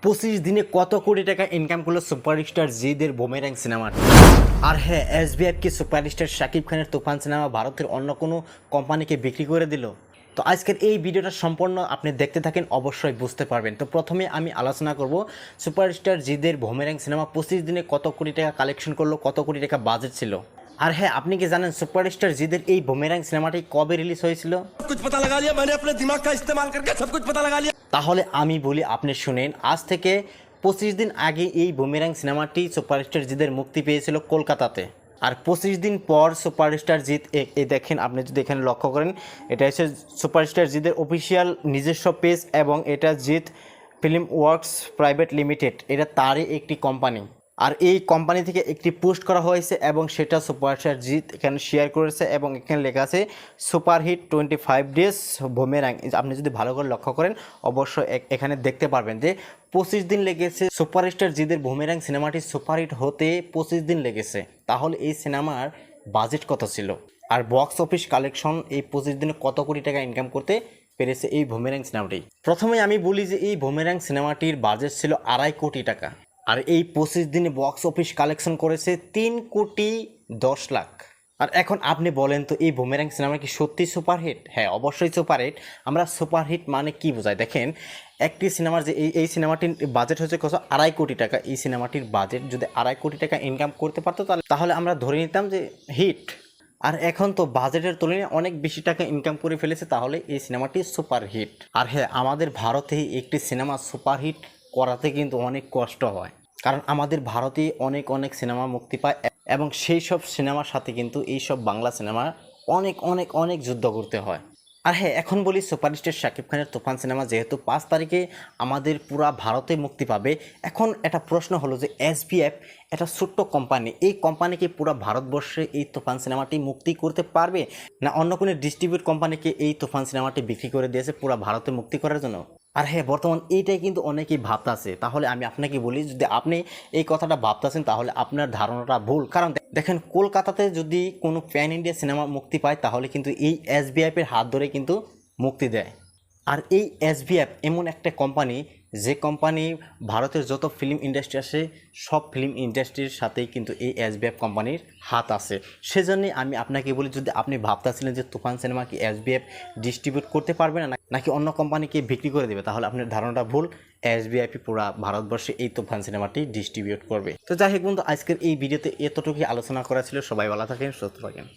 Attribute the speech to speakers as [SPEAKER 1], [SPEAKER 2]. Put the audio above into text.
[SPEAKER 1] 25 দিনে কত কোটি টাকা ইনকাম করলো সুপারস্টার জিদের বুমেরাং সিনেমার। আর হ্যাঁ, এসবিএফকে সুপারস্টার শাকিব খানের তুফান সিনেমা ভারতের অন্য কোনো কোম্পানিকে বিক্রি করে দিল। তো আজকের এই ভিডিওটা সম্পূর্ণ আপনি দেখতে থাকেন, অবশ্যই বুঝতে পারবেন। তো প্রথমে আমি আলোচনা করব সুপারস্টার জিদের বুমেরাং সিনেমা 25 দিনে কত কোটি টাকা কালেকশন করলো, কত কোটি টাকা বাজেট ছিল। আর হ্যাঁ, আপনি কি জানেন সুপারস্টার জিদের এই বুমেরাং সিনেমাটি কবে রিলিজ হয়েছিল?
[SPEAKER 2] कुछ पता लगा लिया मैंने अपने दिमाग का इस्तेमाल करके सब कुछ पता लगा लिया।
[SPEAKER 1] তাহলে আমি বলি, আপনি শুনেন। আজ থেকে 25 দিন আগে এই বুমেরাং সিনেমাটি সুপারস্টার জিদের মুক্তি পেয়েছিল কলকাতাতে। আর 25 দিন পর সুপারস্টার জিৎ এই দেখেন, আপনি যদি এখানে লক্ষ্য করেন, এটা হচ্ছে সুপারস্টার জিদের অফিসিয়াল নিজস্ব পেজ এবং এটা Jeet film works private limited, এটা তারই একটি কোম্পানি। আর এই কোম্পানি থেকে একটি পোস্ট করা হয়েছে এবং সেটা সুপারস্টার জিৎ এখানে শেয়ার করেছে এবং এখানে লেখা আছে সুপারহিট 25 ডেজ বুমেরাং। আপনি যদি ভালো করে লক্ষ্য করেন অবশ্যই এখানে দেখতে পারবেন যে 25 দিন লেগেছে সুপারস্টার জিদের বুমেরাং সিনেমাটি সুপারহিট হতে 25 দিন লেগেছে। তাহলে এই সিনেমার বাজেট কত ছিল আর বক্স অফিস কালেকশন এই 25 দিনে কত কোটি টাকা ইনকাম করতে পেরেছে এই বুমেরাং সিনেমাটি। প্রথমে আমি বলি যে এই বুমেরাং সিনেমাটির বাজেট ছিল 2.5 কোটি টাকা আর এই 25 দিনে বক্স অফিস কালেকশন করেছে 3,10,00,000। আর এখন আপনি বলেন তো, এই বুমেরাং সিনেমা কি সত্যি সুপারহিট? হ্যাঁ, অবশ্যই সুপারহিট। আমরা সুপারহিট মানে কি বোঝাই দেখেন, একটি সিনেমার যে এই সিনেমাটির বাজেট হচ্ছে কত, 2.5 কোটি টাকা। এই সিনেমাটির বাজেট যদি 2.5 কোটি টাকা ইনকাম করতে পারতো তাহলে আমরা ধরে নিতাম যে হিট। আর এখন তো বাজেটের তুলনায় অনেক বেশি টাকা ইনকাম করে ফেলেছে, তাহলে এই সিনেমাটি সুপারহিট। আর হ্যাঁ, আমাদের ভারতে একটি সিনেমা সুপারহিট করাতে কিন্তু অনেক কষ্ট হয়, কারণ আমাদের ভারতে অনেক অনেক সিনেমা মুক্তি পায় এবং সেই সব সিনেমার সাথে কিন্তু এই সব বাংলা সিনেমা অনেক অনেক অনেক যুদ্ধ করতে হয়। আর হ্যাঁ, এখন বলি সুপারস্টার শাকিব খানের তুফান সিনেমা যেহেতু 5 তারিখে আমাদের পুরা ভারতে মুক্তি পাবে, এখন একটা প্রশ্ন হলো যে এসবিএফ একটা ছোট্ট কোম্পানি, এই কোম্পানিকে পুরো ভারতবর্ষে এই তুফান সিনেমাটি মুক্তি করতে পারবে, না অন্য কোনো ডিস্ট্রিবিউট কোম্পানিকে এই তুফান সিনেমাটি বিক্রি করে দিয়েছে পুরো ভারতে মুক্তি করার জন্য? আর হ্যাঁ, বর্তমান এইটাই কিন্তু অনেকেই ভাবতাছে। তাহলে আমি আপনাকে বলি, যদি আপনি এই কথাটা ভাবতাছেন তাহলে আপনার ধারণাটা ভুল। কারণ দেখেন, কলকাতাতে যদি কোনো প্যান ইন্ডিয়া সিনেমা মুক্তি পায় তাহলে কিন্তু এই এসবিএফের হাত ধরে কিন্তু মুক্তি দেয়। আর এই এসবিএফ এমন একটা কোম্পানি, যে কোম্পানি ভারতের যত ফিল্ম ইন্ডাস্ট্রি আছে সব ফিল্ম ইন্ডাস্ট্রির সাথেই কিন্তু এই এসবিএফ কোম্পানির হাত আছে। সেজন্যই আমি আপনাকে বলি, যদি আপনি ভাবতেছিলেন যে তুফান সিনেমা কি এসবিএফ ডিস্ট্রিবিউট করতে পারবে না নাকি অন্য কোম্পানিকে বিক্রি করে দেবে, তাহলে আপনার ধারণাটা ভুল। এসবিএফই পুরো ভারতবর্ষে এই তুফান সিনেমাটি ডিস্ট্রিবিউট করবে। তো যাই হোক বন্ধু, আজকের এই ভিডিওতে এতটুকুই আলোচনা করা ছিল। সবাই ভালো থাকেন, সুস্থ থাকেন।